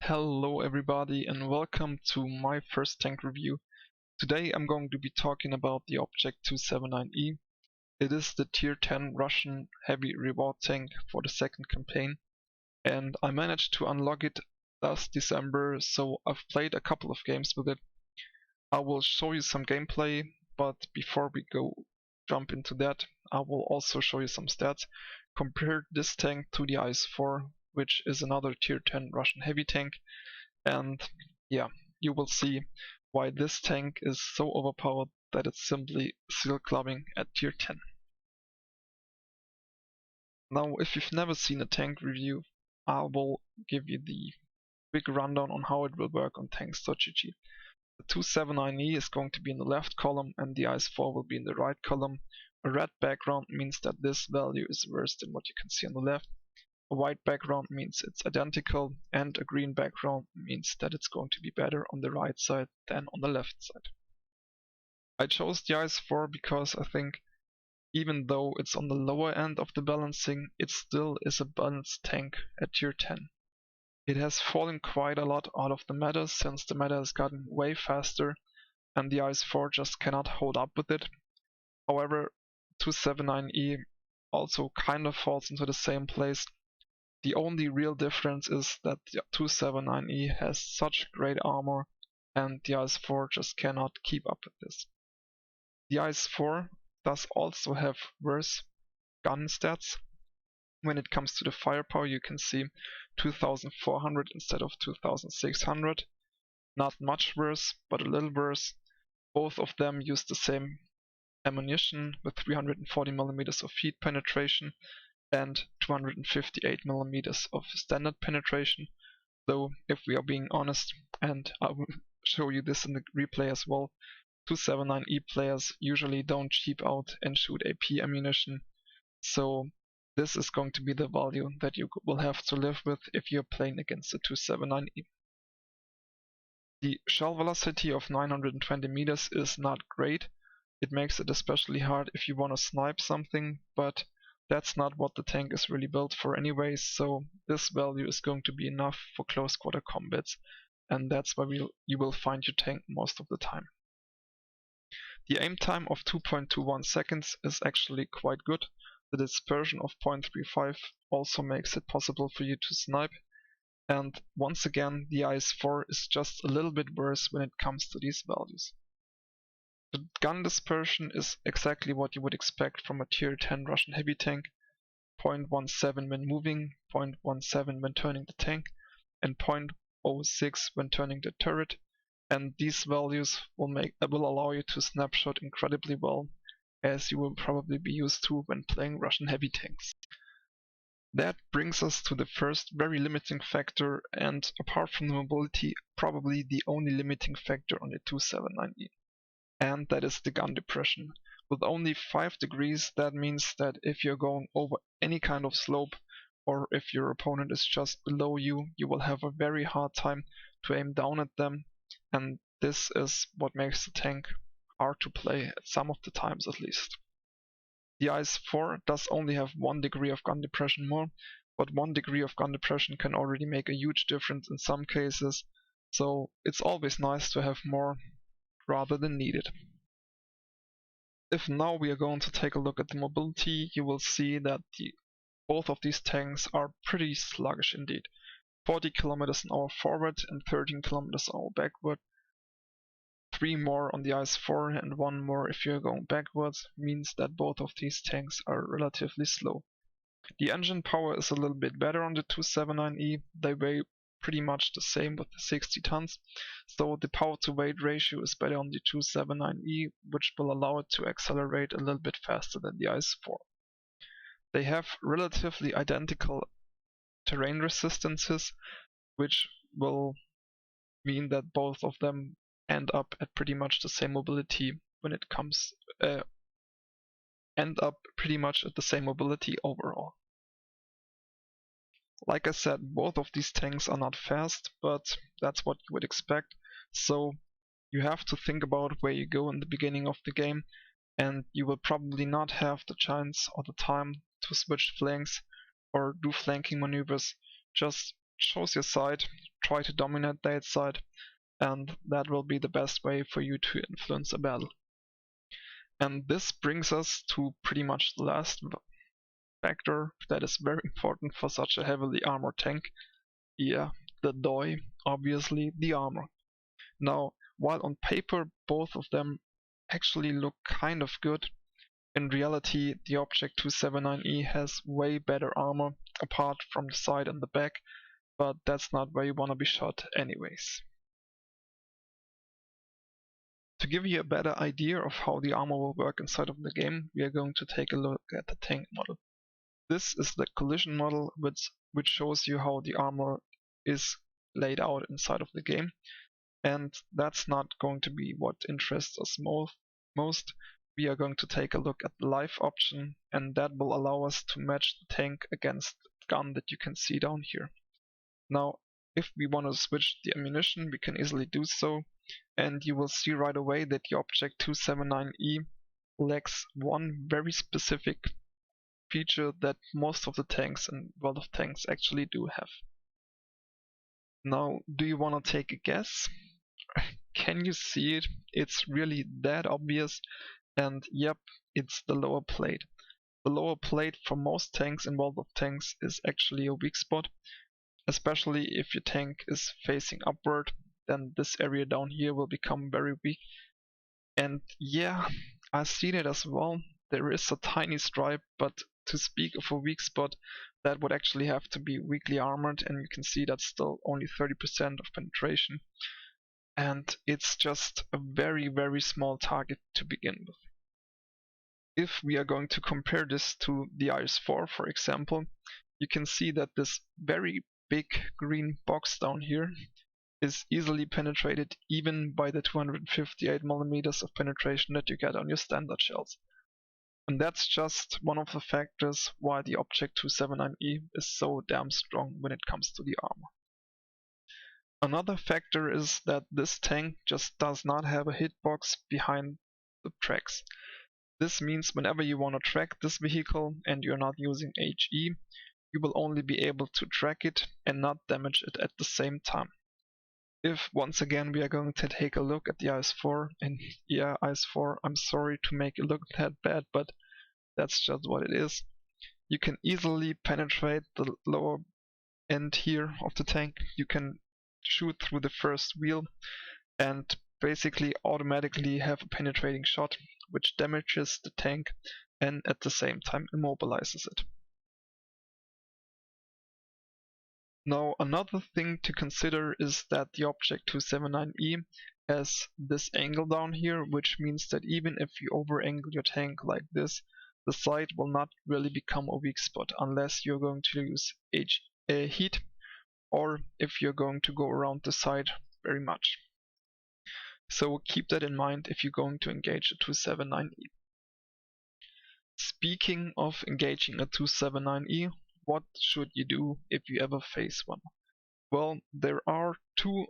Hello everybody and welcome to my first tank review. Today I'm going to be talking about the Object 279E. It is the tier 10 Russian heavy reward tank for the second campaign, and I managed to unlock it last December, so I've played a couple of games with it. I will show you some gameplay, but before we jump into that, I will also show you some stats. Compare this tank to the IS-4, which is another tier 10 Russian heavy tank, and yeah, you will see why this tank is so overpowered that it's simply seal clubbing at tier 10. Now, if you've never seen a tank review, I will give you the quick rundown on how it will work on tanks.gg. The 279E is going to be in the left column and the IS-4 will be in the right column. A red background means that this value is worse than what you can see on the left. A white background means it's identical, and a green background means that it's going to be better on the right side than on the left side. I chose the IS-4 because I think even though it's on the lower end of the balancing, it still is a balanced tank at tier 10. It has fallen quite a lot out of the meta since the meta has gotten way faster and the IS-4 just cannot hold up with it. However, 279E also kind of falls into the same place. The only real difference is that the 279E has such great armor and the IS-4 just cannot keep up with this. The IS-4 does also have worse gun stats. When it comes to the firepower, you can see 2400 instead of 2600. Not much worse, but a little worse. Both of them use the same ammunition with 340mm of feet penetration and 258mm of standard penetration, though if we are being honest, and I will show you this in the replay as well, 279E players usually don't cheap out and shoot AP ammunition, so this is going to be the value that you will have to live with if you're playing against the 279E. The shell velocity of 920 meters is not great. It makes it especially hard if you want to snipe something, but that's not what the tank is really built for anyways, so this value is going to be enough for close quarter combats, and that's where you will find your tank most of the time. The aim time of 2.21 seconds is actually quite good. The dispersion of 0.35 also makes it possible for you to snipe, and once again the IS-4 is just a little bit worse when it comes to these values. The gun dispersion is exactly what you would expect from a tier 10 Russian heavy tank, 0.17 when moving, 0.17 when turning the tank, and 0.06 when turning the turret, and these values will allow you to snapshot incredibly well, as you will probably be used to when playing Russian heavy tanks. That brings us to the first very limiting factor, and apart from the mobility, probably the only limiting factor on the 279E. And that is the gun depression. With only 5 degrees, that means that if you're going over any kind of slope, or if your opponent is just below you, you will have a very hard time to aim down at them, and this is what makes the tank hard to play at some of the times at least. The IS-4 does only have 1 degree of gun depression more, but 1 degree of gun depression can already make a huge difference in some cases, so it's always nice to have more rather than needed. If now we are going to take a look at the mobility, you will see that both of these tanks are pretty sluggish indeed. 40 km an hour forward and 13 km an hour backward. 3 more on the IS-4 and 1 more if you're going backwards means that both of these tanks are relatively slow. The engine power is a little bit better on the 279E. They weigh pretty much the same with the 60 tons, so the power to weight ratio is better on the 279E, which will allow it to accelerate a little bit faster than the IS-4. They have relatively identical terrain resistances, which will mean that both of them end up at pretty much the same mobility when it comes overall. Like I said, both of these tanks are not fast, but that's what you would expect, so you have to think about where you go in the beginning of the game, and you will probably not have the chance or the time to switch flanks or do flanking maneuvers. Just choose your side, try to dominate that side, and that will be the best way for you to influence a battle. And this brings us to pretty much the last factor that is very important for such a heavily armored tank. Yeah, the DOI, obviously the armor. Now, while on paper both of them actually look kind of good, in reality the Object 279E has way better armor apart from the side and the back, but that's not where you wanna be shot anyways. To give you a better idea of how the armor will work inside of the game, we are going to take a look at the tank model. This is the collision model which shows you how the armor is laid out inside of the game, and that's not going to be what interests us most. We are going to take a look at the live option, and that will allow us to match the tank against the gun that you can see down here. Now, if we want to switch the ammunition, we can easily do so, and you will see right away that the Object 279E lacks one very specific feature that most of the tanks in World of Tanks actually do have. Now, do you want to take a guess? Can you see it? It's really that obvious, and yep, it's the lower plate. The lower plate for most tanks in World of Tanks is actually a weak spot, especially if your tank is facing upward, then this area down here will become very weak. And yeah, I've seen it as well. There is a tiny stripe, but to speak of a weak spot, that would actually have to be weakly armored, and you can see that's still only 30% of penetration. And it's just a very, very small target to begin with. If we are going to compare this to the IS-4, for example, you can see that this very big green box down here is easily penetrated even by the 258mm of penetration that you get on your standard shells. And that's just one of the factors why the Object 279E is so damn strong when it comes to the armor. Another factor is that this tank just does not have a hitbox behind the tracks. This means whenever you want to track this vehicle and you're not using HE, you will only be able to track it and not damage it at the same time. If once again we are going to take a look at the IS-4, and yeah, IS-4, I'm sorry to make it look that bad, but that's just what it is. You can easily penetrate the lower end here of the tank. You can shoot through the first wheel and basically automatically have a penetrating shot which damages the tank and at the same time immobilizes it. Now, another thing to consider is that the Object 279E has this angle down here, which means that even if you over-angle your tank like this, the side will not really become a weak spot unless you're going to use heat, or if you're going to go around the side very much. So keep that in mind if you're going to engage a 279E. Speaking of engaging a 279E, what should you do if you ever face one? Well, there are two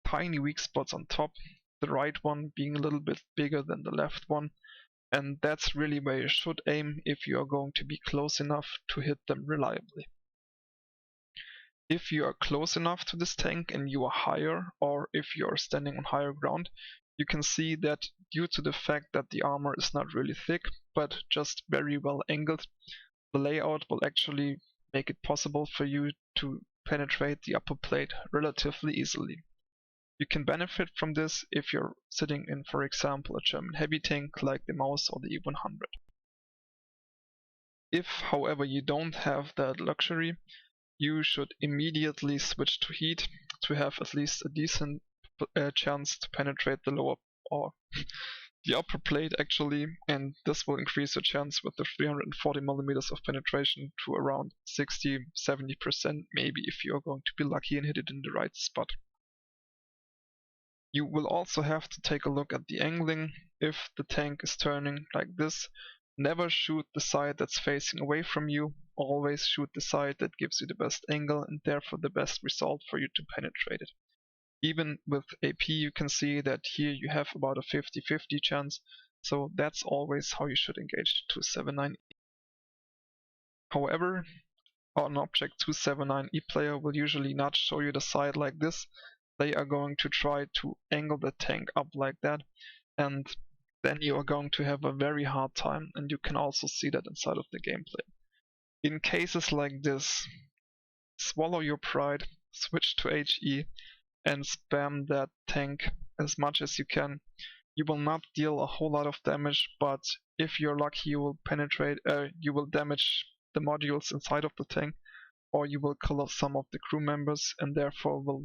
tiny weak spots on top, the right one being a little bit bigger than the left one, and that's really where you should aim if you are going to be close enough to hit them reliably. If you are close enough to this tank and you are higher, or if you are standing on higher ground, you can see that due to the fact that the armor is not really thick, but just very well angled, the layout will actually make it possible for you to penetrate the upper plate relatively easily. You can benefit from this if you're sitting in, for example, a German heavy tank like the Maus or the E-100. If, however, you don't have that luxury, you should immediately switch to heat to have at least a decent chance to penetrate the lower or the upper plate actually, and this will increase your chance with the 340mm of penetration to around 60-70% maybe if you're going to be lucky and hit it in the right spot. You will also have to take a look at the angling. If the tank is turning like this, never shoot the side that's facing away from you, always shoot the side that gives you the best angle and therefore the best result for you to penetrate it. Even with AP you can see that here you have about a 50-50 chance, so that's always how you should engage 279E. However, an Object 279E player will usually not show you the side like this. They are going to try to angle the tank up like that, and then you are going to have a very hard time, and you can also see that inside of the gameplay. In cases like this, swallow your pride, switch to HE, and spam that tank as much as you can. You will not deal a whole lot of damage, but if you're lucky you will you will damage the modules inside of the tank, or you will kill off some of the crew members and therefore will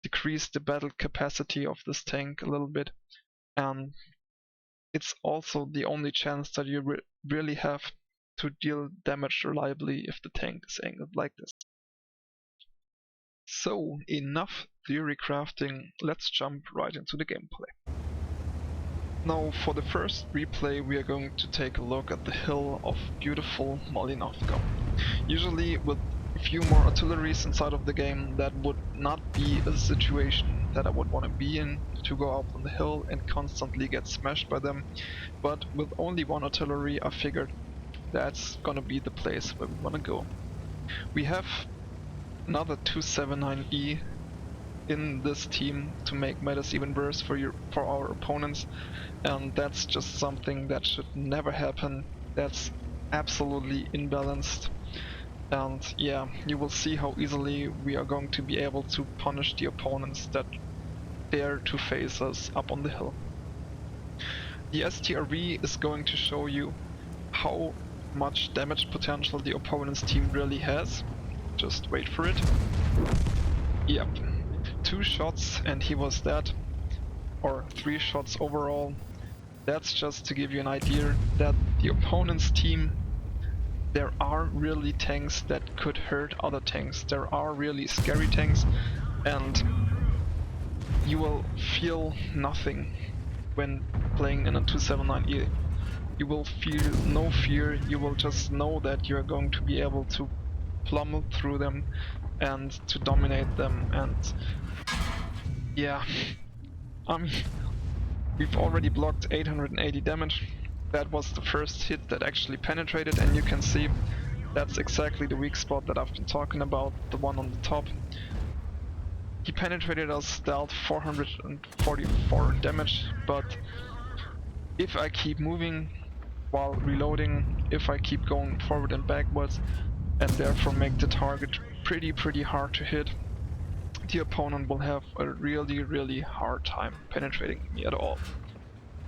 decrease the battle capacity of this tank a little bit. And it's also the only chance that you really have to deal damage reliably if the tank is angled like this. So, enough theory crafting, let's jump right into the gameplay. Now, for the first replay we are going to take a look at the hill of beautiful Malinovka. Usually with a few more artilleries inside of the game, that would not be a situation that I would want to be in, to go up on the hill and constantly get smashed by them, but with only one artillery I figured that's gonna be the place where we wanna go. We have another 279E in this team to make matters even worse for our opponents, and that's just something that should never happen. That's absolutely imbalanced, and yeah, you will see how easily we are going to be able to punish the opponents that dare to face us up on the hill. The STRV is going to show you how much damage potential the opponent's team really has. Just wait for it. Yep. 2 shots and he was dead, or 3 shots overall. That's just to give you an idea that the opponent's team, there are really tanks that could hurt other tanks. There are really scary tanks, and you will feel nothing when playing in a 279E. You will feel no fear, you will just know that you're going to be able to plummet through them and to dominate them. And yeah, I mean, we've already blocked 880 damage. That was the first hit that actually penetrated, and you can see that's exactly the weak spot that I've been talking about, the one on the top. He penetrated us, dealt 444 damage, but if I keep moving while reloading, if I keep going forward and backwards, and therefore make the target pretty hard to hit, the opponent will have a really hard time penetrating me at all.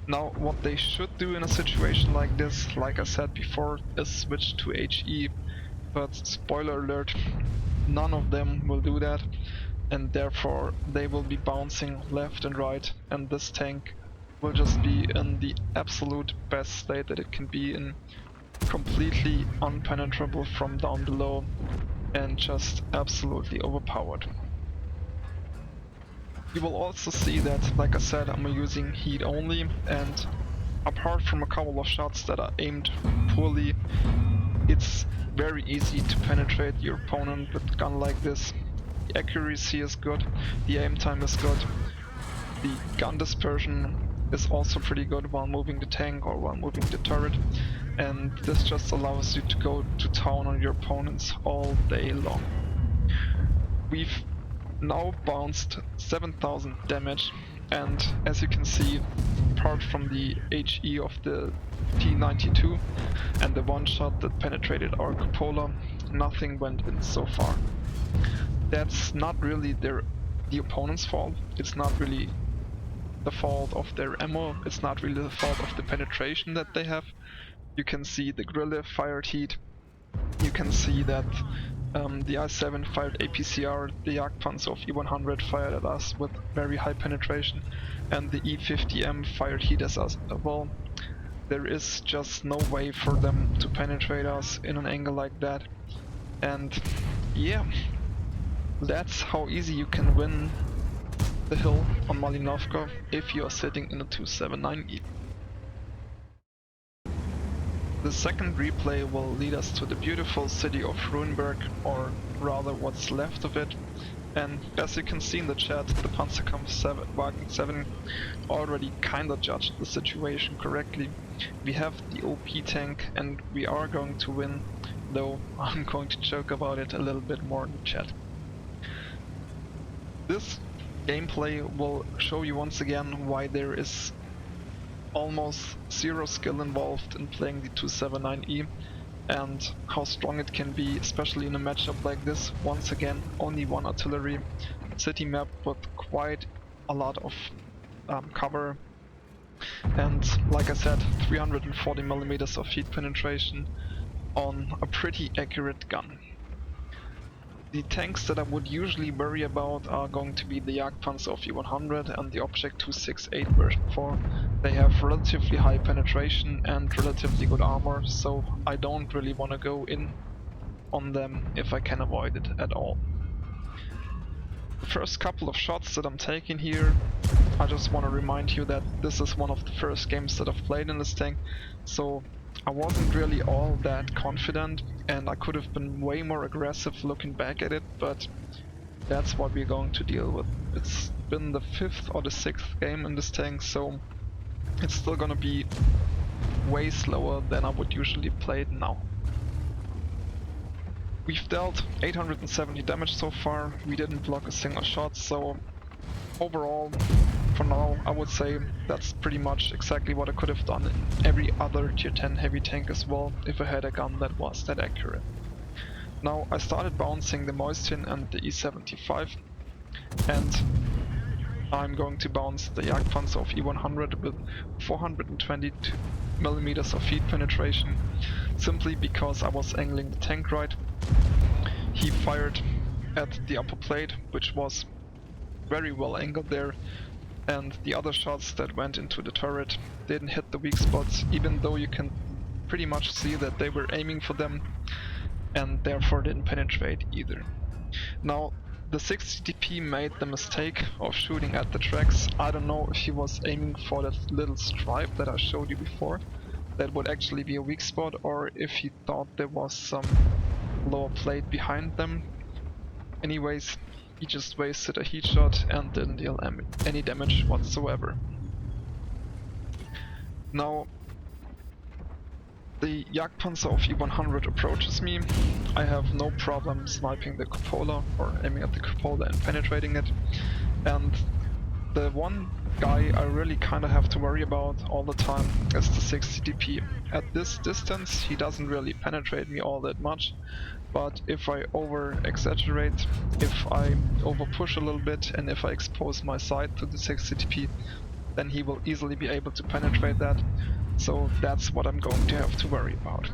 Now, what they should do in a situation like this, like I said before, is switch to HE, but spoiler alert, none of them will do that, and therefore they will be bouncing left and right, and this tank will just be in the absolute best state that it can be in, completely unpenetrable from down below and just absolutely overpowered. You will also see that, like I said, I'm using heat only, and apart from a couple of shots that are aimed poorly, it's very easy to penetrate your opponent with a gun like this. The accuracy is good, the aim time is good, the gun dispersion is also pretty good while moving the tank or while moving the turret, and this just allows you to go to town on your opponents all day long. We've now bounced 7000 damage, and as you can see, apart from the HE of the T92 and the one shot that penetrated our cupola, nothing went in so far. That's not really the opponent's fault, it's not really the fault of their ammo, it's not really the fault of the penetration that they have. You can see the Grille fired heat, you can see that the I-7 fired APCR, the Jagdpanzer of E-100 fired at us with very high penetration, and the E-50M fired heat at us as well. There is just no way for them to penetrate us in an angle like that, and yeah, that's how easy you can win the hill on Malinovka if you are sitting in a 279E. The second replay will lead us to the beautiful city of Ruinberg, or rather what's left of it. And as you can see in the chat, the Panzerkampfwagen 7 already kinda judged the situation correctly. We have the OP tank and we are going to win, though I'm going to joke about it a little bit more in the chat. This gameplay will show you once again why there is almost zero skill involved in playing the 279E and how strong it can be, especially in a matchup like this. Once again, only one artillery, city map with quite a lot of cover, and like I said, 340mm of heat penetration on a pretty accurate gun. The tanks that I would usually worry about are going to be the Jagdpanzer of E100 and the Object 268 version 4. They have relatively high penetration and relatively good armor, so I don't really want to go in on them if I can avoid it at all. The first couple of shots that I'm taking here, I just want to remind you that this is one of the first games that I've played in this tank, so I wasn't really all that confident and I could have been way more aggressive looking back at it, but that's what we're going to deal with. It's been the 5th or the 6th game in this tank, so it's still gonna be way slower than I would usually play it now. We've dealt 870 damage so far, we didn't block a single shot, so overall, for now, I would say that's pretty much exactly what I could have done in every other tier 10 heavy tank as well, if I had a gun that was that accurate. Now, I started bouncing the Moistin and the E75, and I'm going to bounce the Jagdpanzer of E100 with 422mm of heat penetration, simply because I was angling the tank right. He fired at the upper plate, which was very well angled there, and the other shots that went into the turret didn't hit the weak spots, even though you can pretty much see that they were aiming for them and therefore didn't penetrate either. Now, the 6CTP made the mistake of shooting at the tracks. I don't know if he was aiming for that little stripe that I showed you before, that would actually be a weak spot, or if he thought there was some lower plate behind them. Anyways, he just wasted a heat shot and didn't deal any damage whatsoever. Now, the Jagdpanzer of E100 approaches me. I have no problem sniping the cupola or aiming at the cupola and penetrating it. And the one guy I really kinda have to worry about all the time is the 6CTP. At this distance, he doesn't really penetrate me all that much. But if I over-exaggerate, if I over-push a little bit, and if I expose my side to the 6CTP, then he will easily be able to penetrate that. So that's what I'm going to have to worry about.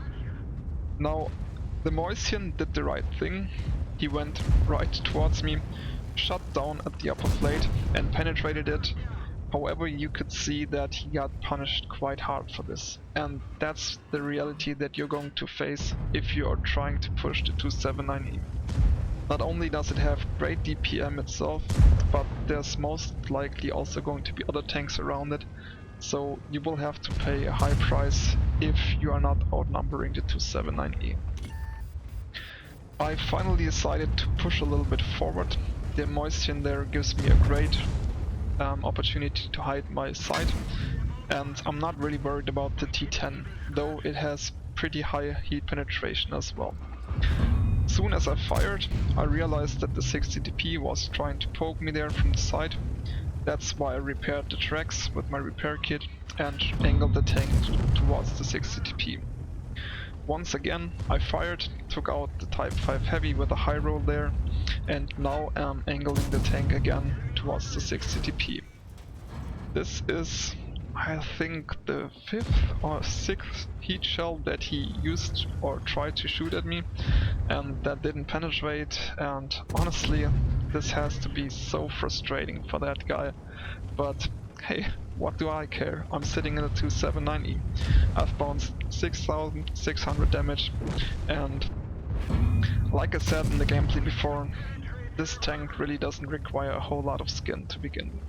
Now, the Moistin did the right thing. He went right towards me, shot down at the upper plate and penetrated it. However, you could see that he got punished quite hard for this, and that's the reality that you're going to face if you are trying to push the 279E. Not only does it have great DPM itself, but there's most likely also going to be other tanks around it, so you will have to pay a high price if you are not outnumbering the 279E. I finally decided to push a little bit forward. The Moistin there gives me a great opportunity to hide my sight, and I'm not really worried about the T10, though it has pretty high heat penetration as well. Soon as I fired, I realized that the 6CTP was trying to poke me there from the side. That's why I repaired the tracks with my repair kit and angled the tank towards the 6CTP. Once again, I fired, took out the Type 5 Heavy with a high roll there, and now I'm angling the tank again towards the 6CTP. This is, I think, the 5th or 6th heat shell that he used or tried to shoot at me, and that didn't penetrate, and honestly, this has to be so frustrating for that guy, but hey, what do I care? I'm sitting in a 279E. I've bounced 6,600 damage, and like I said in the gameplay before, this tank really doesn't require a whole lot of skin to begin with.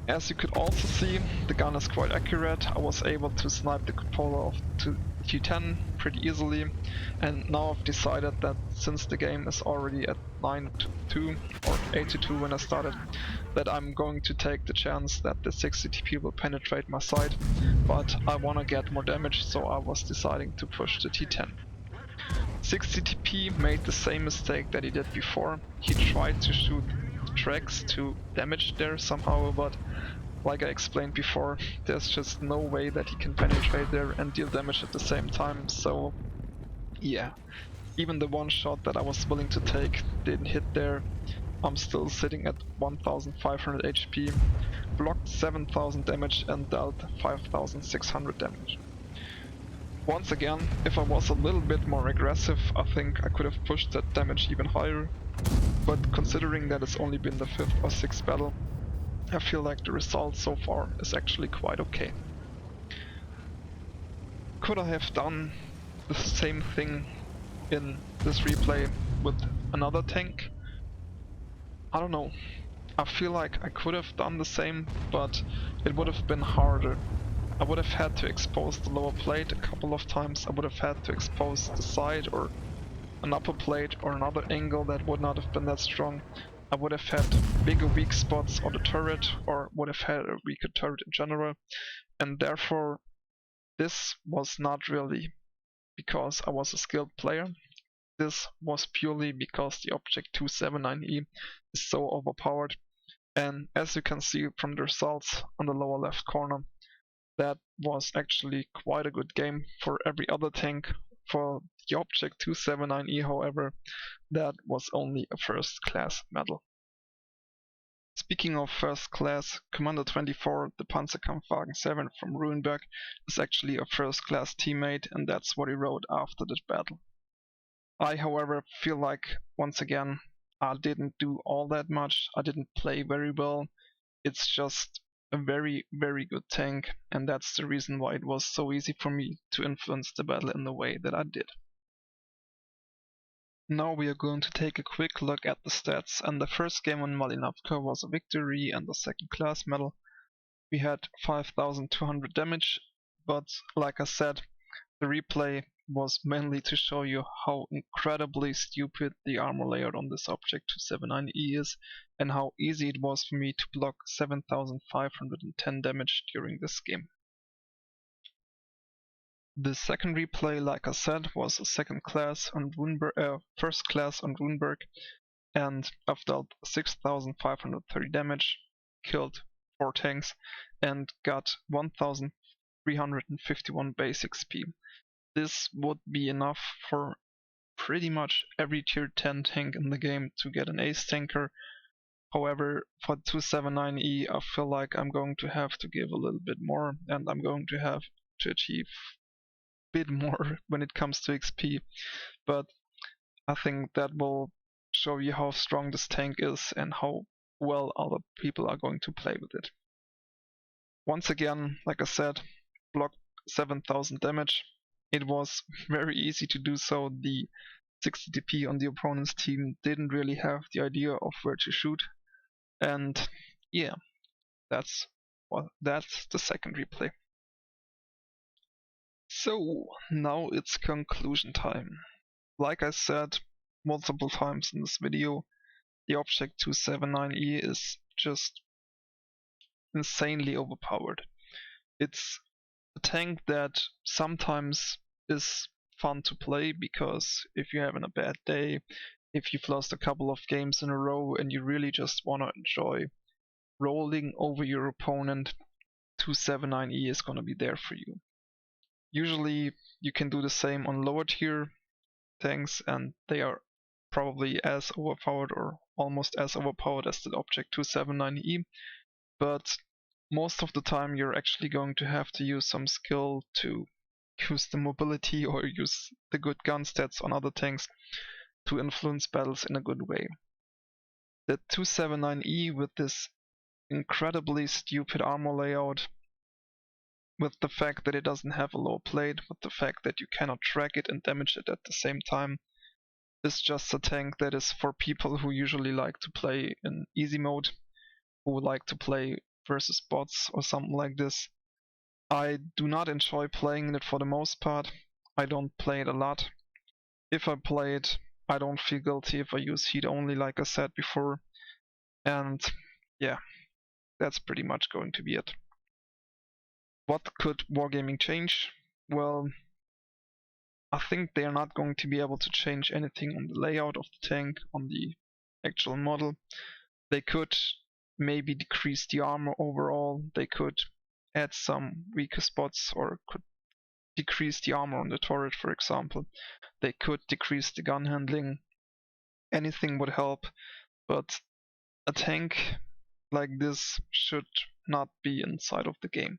As you could also see, the gun is quite accurate. I was able to snipe the cupola of T10 pretty easily, and now I've decided that since the game is already at 9-2 or 8-2 when I started, that I'm going to take the chance that the 60 TP will penetrate my side, but I wanna get more damage, so I was deciding to push the T10. 60 TP made the same mistake that he did before. He tried to shoot tracks to damage there somehow, but like I explained before, there's just no way that he can penetrate there and deal damage at the same time, so yeah. Even the one shot that I was willing to take didn't hit there. I'm still sitting at 1500 HP, blocked 7000 damage and dealt 5600 damage. Once again, if I was a little bit more aggressive, I think I could have pushed that damage even higher, but considering that it's only been the 5th or 6th battle, I feel like the result so far is actually quite okay. Could I have done the same thing in this replay with another tank? I don't know. I feel like I could have done the same, but it would have been harder. I would have had to expose the lower plate a couple of times, I would have had to expose the side or an upper plate or another angle that would not have been that strong. I would have had bigger weak spots on the turret, or would have had a weaker turret in general, and therefore this was not really because I was a skilled player. This was purely because the object 279E is so overpowered, and as you can see from the results on the lower left corner, that was actually quite a good game for every other tank. For the object 279E, however, that was only a first class medal. Speaking of first class, Commander 24, the Panzerkampfwagen 7 from Ruinberg, is actually a first class teammate, and that's what he wrote after this battle. I, however, feel like, once again, I didn't do all that much, I didn't play very well. It's just a very, very good tank, and that's the reason why it was so easy for me to influence the battle in the way that I did. Now we are going to take a quick look at the stats, and the first game on Malinovka was a victory and a second class medal. We had 5200 damage, but like I said, the replay was mainly to show you how incredibly stupid the armor layout on this object 279E is, and how easy it was for me to block 7510 damage during this game. The second replay, like I said, was a second class on first class on Runeberg, and I've dealt 6530 damage, killed 4 tanks, and got 1351 base XP. This would be enough for pretty much every tier 10 tank in the game to get an ace tanker. However, for 279E, I feel like I'm going to have to give a little bit more, and I'm going to have to achieve a bit more when it comes to XP, but I think that will show you how strong this tank is and how well other people are going to play with it. Once again, like I said, blocked 7000 damage. It was very easy to do so. The 60 TP on the opponent's team didn't really have the idea of where to shoot, and yeah, that's the second replay. So now it's conclusion time. Like I said multiple times in this video, the object 279E is just insanely overpowered. It's a tank that sometimes is fun to play because if you're having a bad day, if you've lost a couple of games in a row and you really just want to enjoy rolling over your opponent, 279E is going to be there for you. Usually you can do the same on lower tier tanks and they are probably as overpowered or almost as overpowered as the object 279E, but most of the time you're actually going to have to use some skill to use the mobility or use the good gun stats on other tanks to influence battles in a good way. The 279E with this incredibly stupid armor layout, with the fact that it doesn't have a low plate, with the fact that you cannot track it and damage it at the same time, is just a tank that is for people who usually like to play in easy mode, who like to play versus bots or something like this. I do not enjoy playing it for the most part. I don't play it a lot. If I play it, I don't feel guilty if I use heat only, like I said before. And yeah, that's pretty much going to be it. What could Wargaming change? Well, I think they are not going to be able to change anything on the layout of the tank, on the actual model. They could maybe decrease the armor overall. They could add some weaker spots, or could decrease the armor on the turret, for example. They could decrease the gun handling. Anything would help, but a tank like this should not be inside of the game.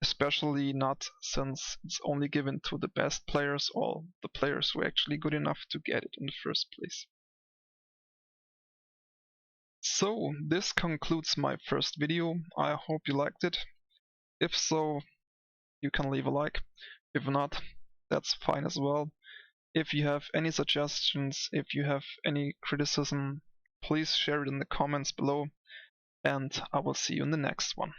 Especially not since it's only given to the best players, or the players who are actually good enough to get it in the first place. So this concludes my first video. I hope you liked it. If so, you can leave a like. If not, that's fine as well. If you have any suggestions, if you have any criticism, please share it in the comments below, and I will see you in the next one.